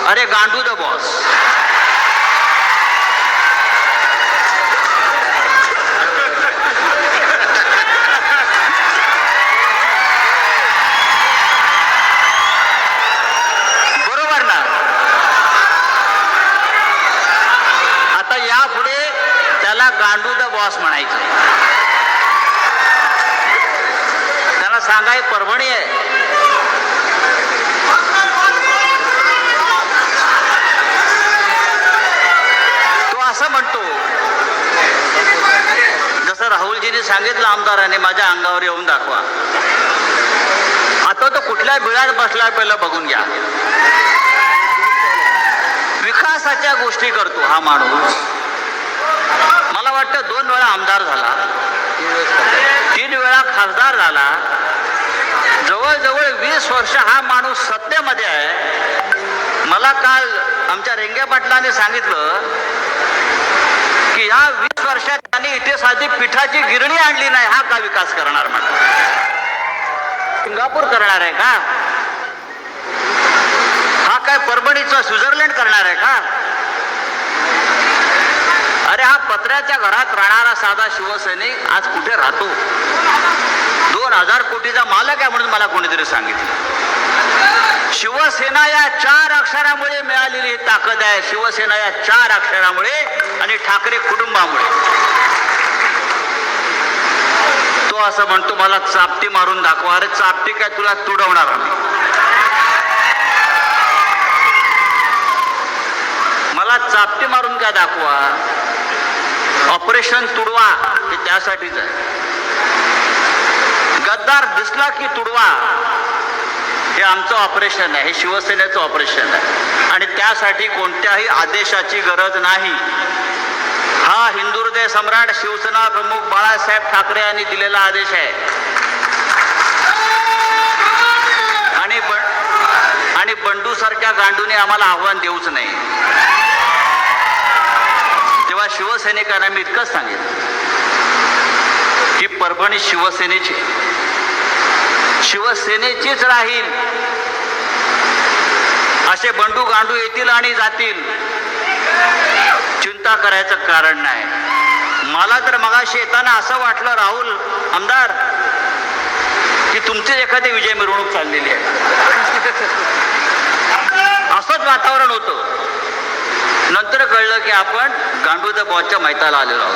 अरे गांडू the boss. बरोबर ना. आता यापुढे त्याला गांडू द बॉस म्हणायचं. त्याला सांगाय परभणी आहे. असं म्हणतो जसं राहुलजींनी सांगितलं आमदारांनी माझ्या अंगावर येऊन दाखवा. आता तो कुठल्या बिळात बसला पहिलं बघून घ्या. विकासाच्या गोष्टी करतो हा माणूस. मला वाटतं 2 वेळा आमदार झाला, 3 वेळा खासदार झाला. जवळजवळ 20 वर्ष हा माणूस सत्तेमध्ये आहे. मला काल आमच्या रेंगे पाटलांनी सांगितलं की या 20 वर्षात त्यांनी इथे साधी पिठाची गिरणी आणली नाही. हा का विकास करणार म्हणतात? सिंगापूर करणार आहे का? हा काय परभणीचं स्वित्झर्लंड करणार आहे का? अरे हा पत्र्याच्या घरात राहणारा साधा शिवसैनिक आज कुठे राहतो? 2000 कोटीचा मालक आहे म्हणून मला कोणीतरी सांगितलं. शिवसेना या 4 अक्षरामुळे मिळालेली ही ताकद आहे. शिवसेना या 4 अक्षरामुळे आणि ठाकरे कुटुंबामुळे. तो असं म्हणतो मला चापटी मारून दाखवा. अरे चापटी काय तुला तुडवणार आम्ही. मला चापटी मारून काय दाखवा. ऑपरेशन तुडवा हे त्यासाठीच आहे. गद्दार दिसला की तुडवा हे आमचं ऑपरेशन आहे. हे शिवसेनेचं ऑपरेशन आहे आणि त्यासाठी कोणत्याही आदेशाची गरज नाही. हा हिंदू हृदय सम्राट शिवसेना प्रमुख बाळासाहेब ठाकरे यांनी दिलेला आदेश आहे. आणि बंडू सारख्या गांडूने आम्हाला आव्हान देऊच नाही. तेव्हा शिवसैनिकांना मी इतकंच सांगितलं की परभणी शिवसेनेचीच राहील. असे बंडू गांडू येतील आणि जातील. चिंता करायचं कारण नाही. मला तर मगाशी येताना असं वाटलं राहुल आमदार की तुमची एखादी विजय मिरवणूक चाललेली आहे. असंच वातावरण होतं. नंतर कळलं की आपण गांडू द बॉसच्या मैदानाला आलेलो आहोत.